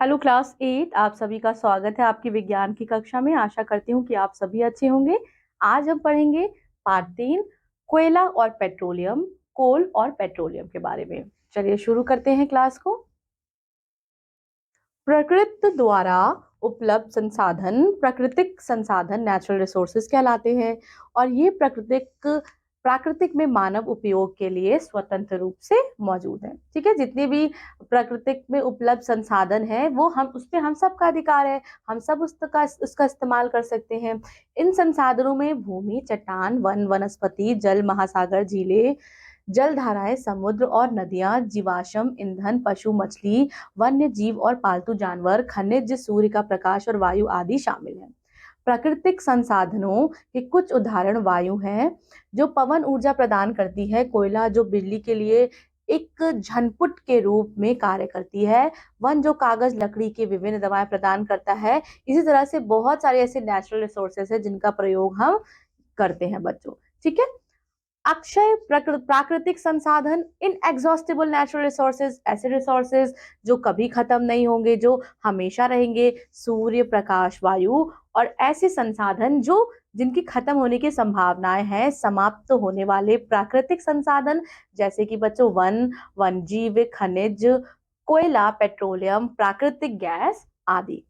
Hello class 8। आप सभी का स्वागत है आपकी विज्ञान की कक्षा में। आशा करती हूँ कि आप सभी अच्छे होंगे। आज हम पढ़ेंगे पार्ट 3 कोयला और पेट्रोलियम, कोल और पेट्रोलियम के बारे में। चलिए शुरू करते हैं क्लास को। प्रकृति द्वारा उपलब्ध संसाधन प्राकृतिक संसाधन नेचुरल रिसोर्सेज कहलाते हैं और ये प्राकृतिक में मानव उपयोग के लिए स्वतंत्र रूप से मौजूद है। ठीक है, जितने भी प्राकृतिक में उपलब्ध संसाधन है वो हम सबका अधिकार है। हम सब उसका इस्तेमाल कर सकते हैं। इन संसाधनों में भूमि, चट्टान, वन, वनस्पति, जल, महासागर, झीलें, जलधाराएं, समुद्र और नदियां, जीवाश्म ईंधन, पशु, मछली, वन्य जीव और पालतू जानवर, खनिज, सूर्य का प्रकाश और वायु आदि शामिल हैं। प्राकृतिक संसाधनों के कुछ उदाहरण वायु हैं जो पवन ऊर्जा प्रदान करती है, कोयला जो बिजली के लिए एक झनपुट के रूप में कार्य करती है, वन जो कागज लकड़ी की विभिन्न दवाएं प्रदान करता है। इसी तरह से बहुत सारे ऐसे नेचुरल रिसोर्सेज है जिनका प्रयोग हम करते हैं बच्चों। ठीक है, अक्षय प्राकृतिक संसाधन, इनएग्जॉस्टिबल नेचुरल रिसोर्सेज, ऐसे रिसोर्सेज जो कभी खत्म नहीं होंगे, जो हमेशा रहेंगे, सूर्य, प्रकाश, वायु, और ऐसे संसाधन जो जिनकी खत्म होने की संभावनाएं हैं, समाप्त होने वाले प्राकृतिक संसाधन जैसे कि बच्चों वन, वन्यजीव, खनिज, कोयला, पेट्रोलियम, प्राकृतिक गैस आदि।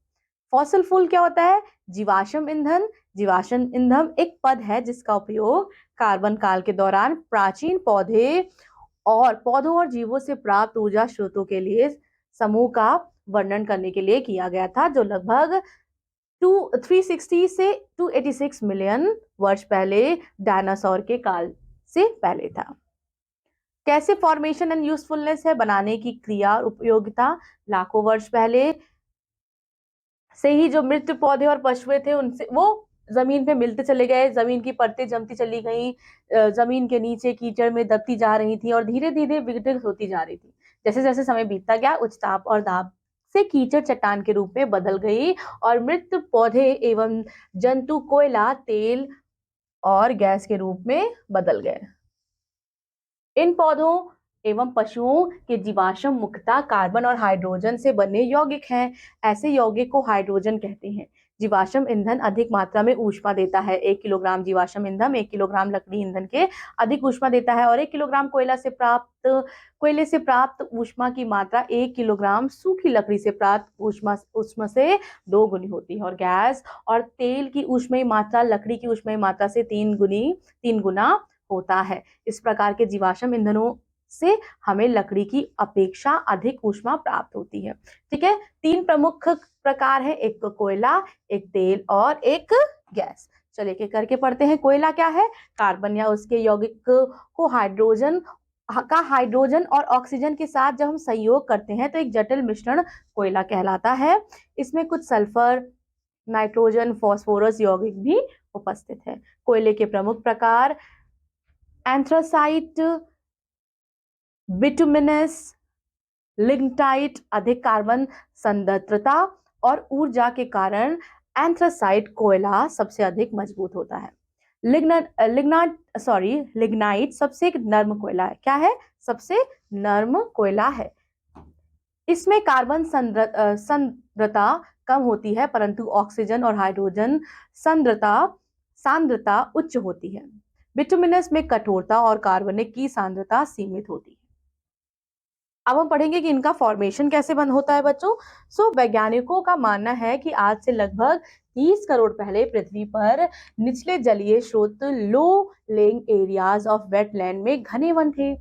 फॉसिल फ्यूल क्या होता है? जीवाश्म ईंधन। जीवाश्म ईंधन एक पद है जिसका उपयोग कार्बन काल के दौरान प्राचीन पौधों और जीवों से प्राप्त ऊर्जा स्रोतों के लिए समूह का वर्णन करने के लिए किया गया था, जो लगभग 360 से 286 मिलियन वर्ष पहले डायनासोर के काल से पहले था। कैसे फॉर्मेशन एंड यूजफुलनेस है? बनाने की क्रिया और उपयोगिता। लाखों वर्ष पहले से ही जो मृत पौधे और पशुए थे उनसे वो जमीन पे मिलते चले गए, जमीन की परतें जमती चली गई, जमीन के नीचे कीचड़ में दबती जा रही थी और धीरे धीरे विघटित होती जा रही थी। जैसे जैसे समय बीतता गया उच्च ताप और दाब से कीचड़ चट्टान के रूप में बदल गई और मृत पौधे एवं जंतु कोयला, तेल और गैस के रूप में बदल गए। इन पौधों एवं पशुओं के जीवाश्म मुख्यतः कार्बन और हाइड्रोजन से बने यौगिक हैं। ऐसे यौगिक को हाइड्रोजन कहते हैं। जीवाश्म ईंधन अधिक मात्रा में ऊष्मा देता है। 1 किलोग्राम जीवाश्म ईंधन 1 किलोग्राम लकड़ी ईंधन के अधिक ऊष्मा देता है और 1 किलोग्राम कोयले से प्राप्त ऊष्मा की मात्रा 1 किलोग्राम सूखी लकड़ी से प्राप्त ऊष्मा से 2 गुनी होती है। और गैस और तेल की ऊष्मीय मात्रा लकड़ी की ऊष्मीय मात्रा से 3 गुना होता है। इस प्रकार के जीवाश्म ईंधनों से हमें लकड़ी की अपेक्षा अधिक ऊष्मा प्राप्त होती है। ठीक है, 3 प्रमुख प्रकार है, एक कोयला, एक तेल और एक गैस। चलिए के करके पढ़ते हैं। कोयला क्या है? कार्बन या उसके यौगिक को हाइड्रोजन और ऑक्सीजन के साथ जब हम संयोग करते हैं तो एक जटिल मिश्रण कोयला कहलाता है। इसमें कुछ सल्फर, नाइट्रोजन, फास्फोरस यौगिक भी उपस्थित है। कोयले के प्रमुख प्रकार एंथ्रासाइट, बिटुमिनस, लिग्नाइट, अधिक कार्बन सांद्रता और ऊर्जा के कारण एंथ्रासाइट कोयला सबसे अधिक मजबूत होता है। लिग्नाइट सबसे एक नर्म कोयला है। क्या है? सबसे नर्म कोयला है। इसमें कार्बन सांद्रता कम होती है परंतु ऑक्सीजन और हाइड्रोजन सांद्रता उच्च होती है। बिटुमिनस में कठोरता और कार्बनिक की सांद्रता सीमित होती है। अब हम पढ़ेंगे कि इनका फॉर्मेशन कैसे बंद होता है बच्चों। वैज्ञानिकों का मानना है कि आज से लगभग 30 करोड़ पहले पृथ्वी पर निचले जलीय स्रोत लो लेइंग एरियाज ऑफ वेटलैंड में घने वन थे।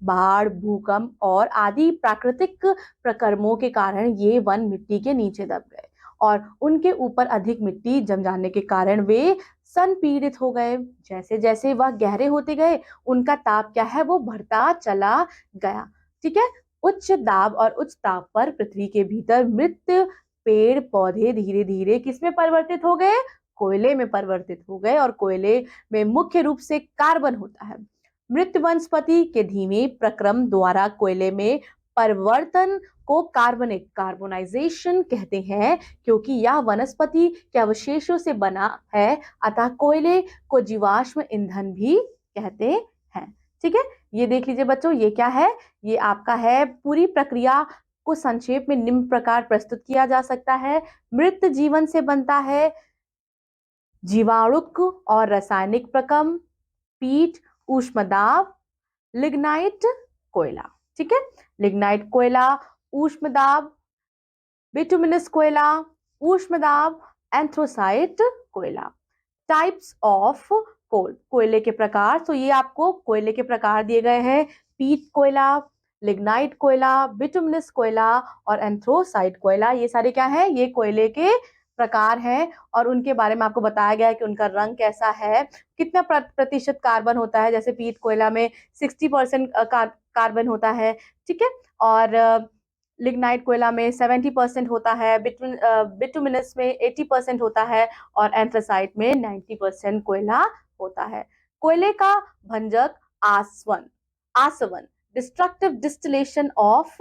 बाढ़, भूकंप और आदि प्राकृतिक प्रकर्मों के कारण ये वन मिट्टी के नीचे दब गए और उनके ऊपर अधिक मिट्टी जम जाने के कारण वे संपीड़ित हो गए। जैसे जैसे वह गहरे होते गए उनका ताप क्या है? वो बढ़ता चला गया। ठीक है, उच्च दाब और उच्च ताप पर पृथ्वी के भीतर मृत पेड़ पौधे धीरे धीरे किसमें परिवर्तित हो गए? कोयले में परिवर्तित हो गए और कोयले में मुख्य रूप से कार्बन होता है। मृत वनस्पति के धीमे प्रक्रम द्वारा कोयले में परिवर्तन को कार्बोनाइजेशन कहते हैं क्योंकि यह वनस्पति के अवशेषों से बना है, अतः कोयले को जीवाश्म ईंधन भी कहते हैं। ठीक है, ये देख लीजिए बच्चों, ये क्या है? ये आपका है पूरी प्रक्रिया को संक्षेप में निम्न प्रकार प्रस्तुत किया जा सकता है। मृत जीवन से बनता है जीवाणुक और रासायनिक प्रकम, पीट, ऊष्मदाब, लिग्नाइट, कोयला। ठीक है, लिग्नाइट कोयला, ऊष्मदाब, बिटुमिनस कोयला, ऊष्मदाब, एंथ्रोसाइट कोयला। टाइप्स ऑफ कोल, कोयले के प्रकार। तो ये आपको कोयले के प्रकार दिए गए हैं, पीट कोयला, लिग्नाइट कोयला, बिटुमिनस कोयला और एंथ्रोसाइट कोयला। ये सारे क्या है, ये कोयले के प्रकार हैं और उनके बारे में आपको बताया गया है कि उनका रंग कैसा है, कितना प्रतिशत कार्बन होता है। जैसे पीट कोयला में 60% कार्बन होता है। ठीक है, और लिग्नाइट कोयला में 70% होता है, बिटुमिनस में 80% होता है और एंथ्रासाइट में 90% कोयला होता है। कोयले का भंजक आसवन, डिस्ट्रक्टिव डिस्टिलेशन ऑफ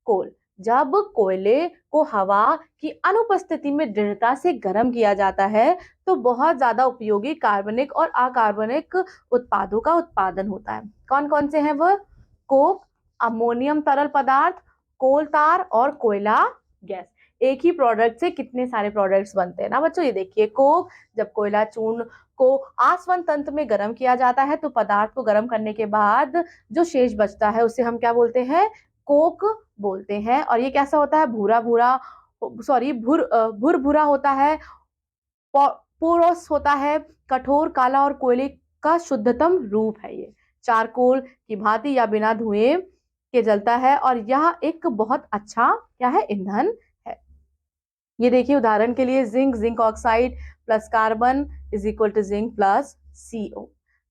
कोल। जब कोयले को हवा की अनुपस्थिति में दृढ़ता से गर्म किया जाता है तो बहुत ज्यादा उपयोगी कार्बनिक और अकार्बनिक उत्पादों का उत्पादन होता है। कौन कौन से हैं वह? कोक, अमोनियम तरल पदार्थ, कोल तार और कोयला गैस। एक ही प्रोडक्ट से कितने सारे प्रोडक्ट्स बनते हैं ना बच्चों। ये देखिए, कोक, जब कोयला चूर्ण को आसवन तंत्र में गर्म किया जाता है तो पदार्थ को गर्म करने के बाद जो शेष बचता है उसे हम क्या बोलते हैं? कोक बोलते हैं। और ये कैसा होता है? भुर भुरा होता है, पोरोस होता है, कठोर, काला और कोयले का शुद्धतम रूप है। ये चारकोल की भांति या बिना धुएं के जलता है और यह एक बहुत अच्छा क्या है? ईंधन है। ये देखिए उदाहरण के लिए zinc oxide plus carbon is equal to zinc plus CO।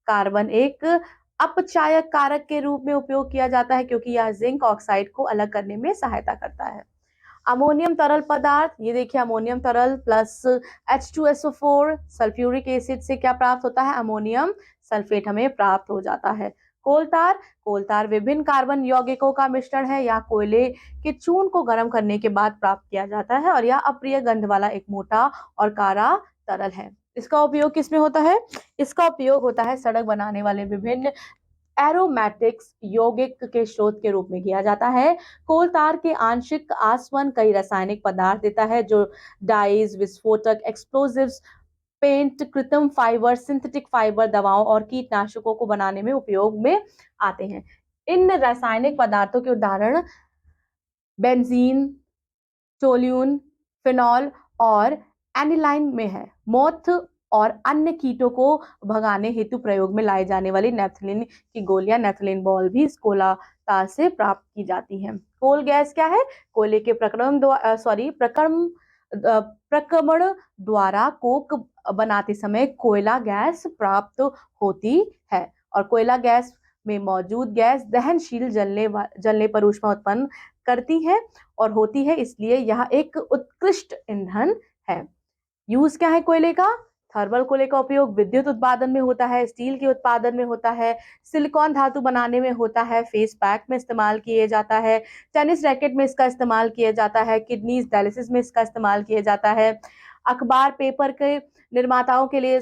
Carbon एक अपचायक कारक के रूप में उपयोग किया जाता है क्योंकि यह जिंक ऑक्साइड को अलग करने में सहायता करता है। अमोनियम तरल पदार्थ, ये देखिए अमोनियम तरल प्लस H2SO4 सल्फ्यूरिक एसिड से क्या प्राप्त होता है? अमोनियम सल्फेट हमें प्राप्त हो जाता है। कोलतार विभिन्न कार्बन यौगिकों का मिश्रण है। या कोयले के चूर्ण को गर्म करने के बाद प्राप्त किया जाता है और यह अप्रिय गंध वाला एक मोटा और कारा तरल है। इसका उपयोग किसमें होता है? इसका उपयोग होता है सड़क बनाने वाले विभिन्न एरोमेटिक्स यौगिक के स्रोत के रूप में किया जाता है। कोल तार के आंशिक आसवन कई रासायनिक पदार्थ देता है जो डाइज, विस्फोटक, एक्सप्लोजिव्स, पेंट, कृत्रिम फाइबर, सिंथेटिक फाइबर, दवाओं और कीटनाशकों को बनाने में उपयोग में आते हैं। इन रासायनिक पदार्थों के उदाहरण बेंजीन, टोल्यून, फिनॉल और एनिलाइन में है। मोथ और अन्य कीटों को भगाने हेतु प्रयोग में लाई जाने वाली नेफ्थलीन की गोलियां, नेफ्थलीन बॉल भी इस कोला तार से प्राप्त की जाती हैं। कोल गैस क्या है? कोयले के प्रक्रमण द्वारा कोक बनाते समय कोयला गैस प्राप्त होती है और कोयला गैस में मौजूद गैस दहनशील जलने पर ऊष्मा उत्पन्न करती है और होती है, इसलिए यह एक उत्कृष्ट ईंधन है। यूज क्या है कोयले का? थर्मल कोयले का उपयोग विद्युत उत्पादन में होता है, स्टील के उत्पादन में होता है, सिलिकॉन धातु बनाने में होता है, फेस पैक में इस्तेमाल किया जाता है, टेनिस रैकेट में इसका इस्तेमाल किया जाता है, किडनीज डायलिसिस में इसका इस्तेमाल किया जाता है, अखबार पेपर के निर्माता के लिए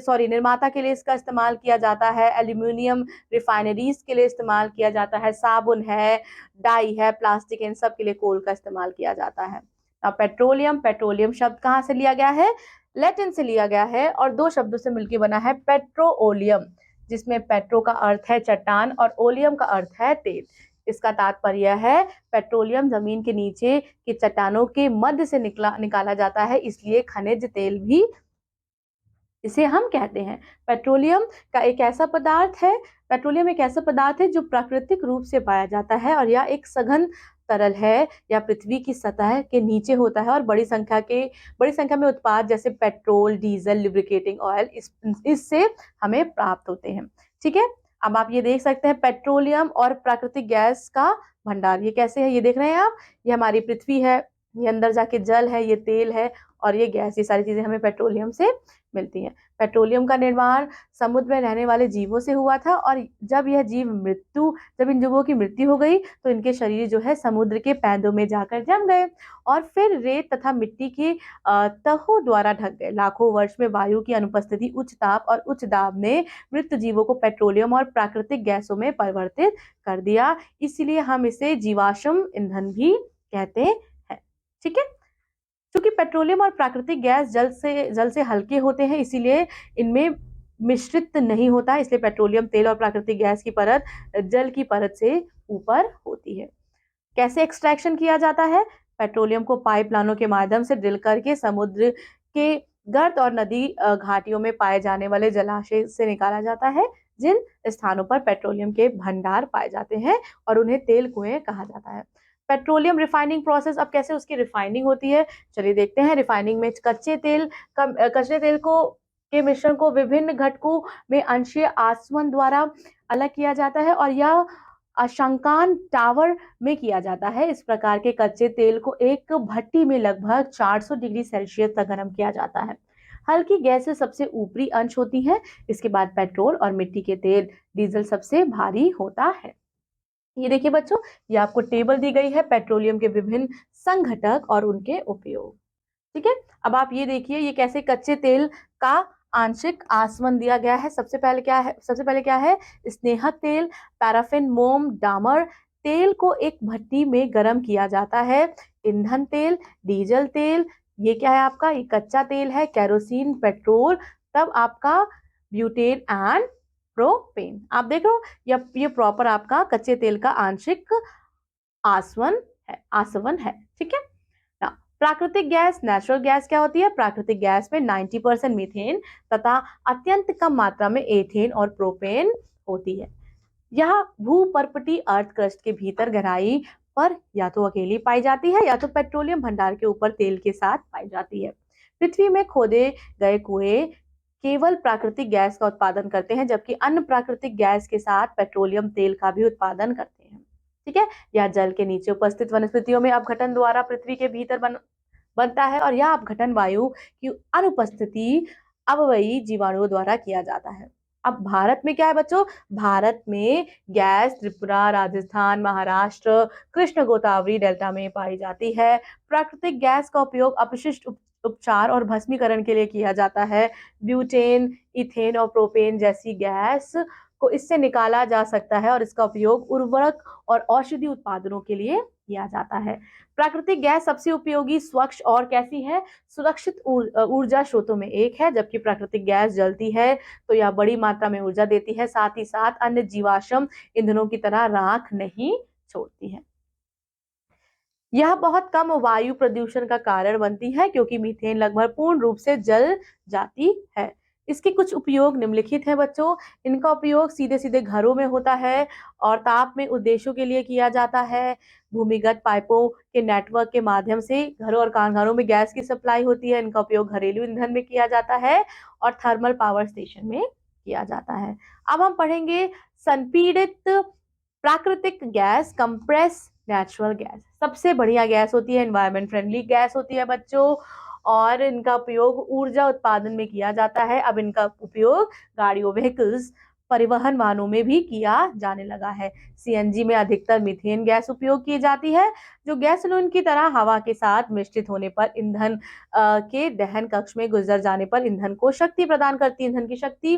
इसका इस्तेमाल किया जाता है, एल्यूमिनियम रिफाइनरीज के लिए इस्तेमाल किया जाता है, साबुन है, डाई है, प्लास्टिक, इन सब के लिए कोल का इस्तेमाल किया जाता है। अब पेट्रोलियम शब्द कहाँ से लिया गया है? लैटिन से लिया गया है और दो शब्दों से मिलकर बना है पेट्रोओलियम, जिसमें पेट्रो का अर्थ है चट्टान और ओलियम का अर्थ है तेल। इसका तात्पर्य है पेट्रोलियम जमीन के नीचे की चट्टानों के मध्य से निकाला जाता है, इसलिए खनिज तेल भी इसे हम कहते हैं। पेट्रोलियम एक ऐसा पदार्थ है जो प्राकृतिक रूप से पाया जाता है और यह एक सघन तरल है या पृथ्वी की सतह के नीचे होता है और बड़ी संख्या में उत्पाद जैसे पेट्रोल, डीजल, लुब्रिकेटिंग ऑयल इससे हमें प्राप्त होते हैं। ठीक है, अब आप ये देख सकते हैं पेट्रोलियम और प्राकृतिक गैस का भंडार। ये कैसे है? ये देख रहे हैं आप, ये हमारी पृथ्वी है, ये अंदर जाके जल है, ये तेल है और ये गैस, ये सारी चीजें हमें पेट्रोलियम से मिलती हैं। पेट्रोलियम का निर्माण समुद्र में रहने वाले जीवों से हुआ था और जब इन जीवों की मृत्यु हो गई तो इनके शरीर जो है समुद्र के पैदों में जाकर जम गए और फिर रेत तथा मिट्टी के तहों द्वारा ढक गए। लाखों वर्ष में वायु की अनुपस्थिति, उच्च ताप और उच्च दाब ने मृत जीवों को पेट्रोलियम और प्राकृतिक गैसों में परिवर्तित कर दिया, इसलिए हम इसे जीवाश्म ईंधन भी कहते हैं। ठीक है, क्योंकि पेट्रोलियम और प्राकृतिक गैस जल से हल्के होते हैं, इसीलिए इनमें मिश्रित नहीं होता, इसलिए पेट्रोलियम तेल और प्राकृतिक गैस की परत जल की परत से ऊपर होती है। कैसे एक्सट्रैक्शन किया जाता है? पेट्रोलियम को पाइपलाइनों के माध्यम से ड्रिल करके समुद्र के गर्त और नदी घाटियों में पाए जाने वाले जलाशय से निकाला जाता है, जिन स्थानों पर पेट्रोलियम के भंडार पाए जाते हैं और उन्हें तेल कुएं कहा जाता है। पेट्रोलियम रिफाइनिंग प्रोसेस, अब कैसे उसकी रिफाइनिंग होती है, चलिए देखते हैं। रिफाइनिंग में कच्चे तेल को के मिश्रण को विभिन्न घटकों में अंशीय आसवन द्वारा अलग किया जाता है और यह अंशांकन टावर में किया जाता है। इस प्रकार के कच्चे तेल को एक भट्टी में लगभग 400 डिग्री सेल्सियस तक गर्म किया जाता है। हल्की गैसें सबसे ऊपरी अंश होती हैं, इसके बाद पेट्रोल और मिट्टी के तेल, डीजल सबसे भारी होता है। ये देखिए बच्चों, ये आपको टेबल दी गई है पेट्रोलियम के विभिन्न संघटक और उनके उपयोग। ठीक है, अब आप ये देखिए ये कैसे कच्चे तेल का आंशिक आसवन दिया गया है। सबसे पहले क्या है? स्नेहक तेल, पैराफिन, मोम, डामर। तेल को एक भट्टी में गर्म किया जाता है। ईंधन तेल, डीजल तेल, ये क्या है आपका? ये कच्चा तेल है। केरोसिन, पेट्रोल, तब आपका ब्यूटेन एंड प्रोपेन। आप देख रहे हो ये प्रॉपर आपका कच्चे तेल का आंशिक आसवन है। ठीक है ना। प्राकृतिक गैस, नेचुरल गैस क्या होती है? प्राकृतिक गैस में 90% मीथेन तथा अत्यंत कम मात्रा में एथेन और प्रोपेन होती है। यह भूपर्पटी अर्थ क्रस्ट के भीतर गहराई पर या तो अकेली पाई जाती है या तो पेट्रोलियम भंडार के ऊपर तेल के साथ पाई जाती है। पृथ्वी में खोदे गए कुएं केवल प्राकृतिक गैस का उत्पादन करते हैं, जबकि अन्य प्राकृतिक गैस के साथ पेट्रोलियम तेल का भी उत्पादन करते हैं। ठीक है, यह जल के नीचे उपस्थित वनस्पतियों में अपघटन द्वारा पृथ्वी के भीतर बनता है और यह अपघटन वायु की अनुपस्थिति अवयवी जीवाणुओं द्वारा किया जाता है। अब भारत में क्या है बच्चों? भारत में गैस त्रिपुरा, राजस्थान, महाराष्ट्र, कृष्ण गोदावरी डेल्टा में पाई जाती है। प्राकृतिक गैस का उपयोग अपशिष्ट उपचार और भस्मीकरण के लिए किया जाता है। ब्यूटेन, इथेन और प्रोपेन जैसी गैस को इससे निकाला जा सकता है और इसका उपयोग उर्वरक और औषधि उत्पादनों के लिए किया जाता है। प्राकृतिक गैस सबसे उपयोगी, स्वच्छ और कैसी है? सुरक्षित ऊर्जा स्रोतों में एक है। जबकि प्राकृतिक गैस जलती है तो यह बड़ी मात्रा में ऊर्जा देती है, साथ ही साथ अन्य जीवाश्म ईंधनों की तरह राख नहीं छोड़ती है। यह बहुत कम वायु प्रदूषण का कारण बनती है क्योंकि मीथेन लगभग पूर्ण रूप से जल जाती है। इसके कुछ उपयोग निम्नलिखित हैं बच्चों। इनका उपयोग सीधे सीधे घरों में होता है और ताप में उद्देश्यों के लिए किया जाता है। भूमिगत पाइपों के नेटवर्क के माध्यम से घरों और कारखानों में गैस की सप्लाई होती है। इनका उपयोग घरेलू ईंधन में किया जाता है और थर्मल पावर स्टेशन में किया जाता है। अब हम पढ़ेंगे संपीड़ित प्राकृतिक गैस, कंप्रेस नेचुरल गैस। सबसे बढ़िया गैस होती है, एनवायरमेंट फ्रेंडली गैस होती है बच्चों, और इनका उपयोग ऊर्जा उत्पादन में किया जाता है। अब इनका उपयोग गाड़ियों, व्हीकल्स, परिवहन वाहनों में भी किया जाने लगा है। सीएनजी में अधिकतर मीथेन गैस उपयोग की जाती है, जो गैसोलीन की तरह हवा के साथ मिश्रित होने पर ईंधन के दहन कक्ष में गुजर जाने पर ईंधन को शक्ति प्रदान करती है, ईंधन की शक्ति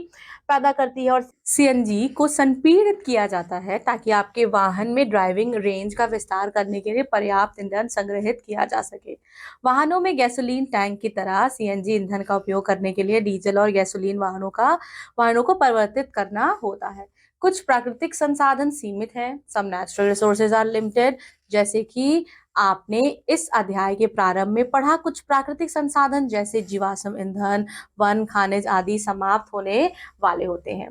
पैदा करती है। और सीएनजी को संपीड़ित किया जाता है ताकि आपके वाहन में ड्राइविंग रेंज का विस्तार करने के लिए पर्याप्त ईंधन संग्रहित किया जा सके। वाहनों में गैसोलीन टैंक की तरह सीएनजी ईंधन का उपयोग करने के लिए डीजल और गैसोलीन वाहनों को परिवर्तित करना होता है। कुछ प्राकृतिक संसाधन सीमित हैं, some natural resources are limited. जैसे कि आपने इस अध्याय के प्रारंभ में पढ़ा, कुछ प्राकृतिक संसाधन जैसे जीवाश्म ईंधन, वन, खनिज आदि समाप्त होने वाले होते हैं।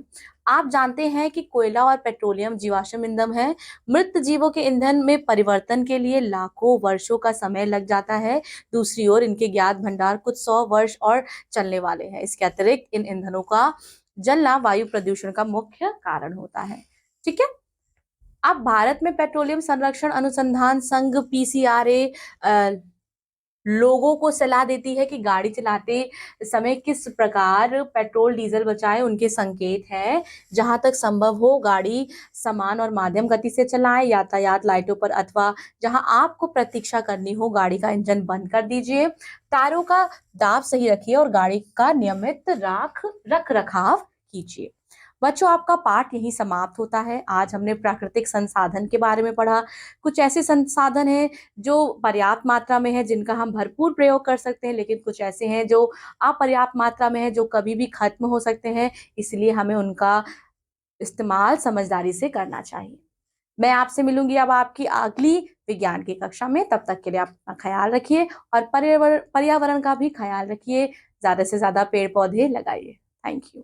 आप जानते हैं कि कोयला और पेट्रोलियम जीवाश्म ईंधन है। मृत जीवों के ईंधन में परिवर्तन के लिए लाखों वर्षों का समय लग जाता है। दूसरी ओर इनके ज्ञात भंडार कुछ 100 वर्ष और चलने वाले हैं। इसके अतिरिक्त इन ईंधनों का जलना वायु प्रदूषण का मुख्य कारण होता है। ठीक है, अब भारत में पेट्रोलियम संरक्षण अनुसंधान संघ पीसीआरए लोगों को सलाह देती है कि गाड़ी चलाते समय किस प्रकार पेट्रोल डीजल बचाएं। उनके संकेत हैं, जहां तक संभव हो गाड़ी समान और माध्यम गति से चलाएं। यातायात लाइटों पर अथवा जहां आपको प्रतीक्षा करनी हो गाड़ी का इंजन बंद कर दीजिए। टायरों का दाब सही रखिए और गाड़ी का नियमित रख रखाव कीजिए। बच्चों, आपका पाठ यहीं समाप्त होता है। आज हमने प्राकृतिक संसाधन के बारे में पढ़ा। कुछ ऐसे संसाधन हैं जो पर्याप्त मात्रा में है, जिनका हम भरपूर प्रयोग कर सकते हैं, लेकिन कुछ ऐसे हैं जो अपर्याप्त मात्रा में है, जो कभी भी खत्म हो सकते हैं। इसलिए हमें उनका इस्तेमाल समझदारी से करना चाहिए। मैं आपसे मिलूंगी अब आपकी अगली विज्ञान की कक्षा में। तब तक के लिए आप अपना ख्याल रखिए और पर्यावरण पर्यावरण का भी ख्याल रखिए। ज्यादा से ज्यादा पेड़ पौधे लगाइए। Thank you.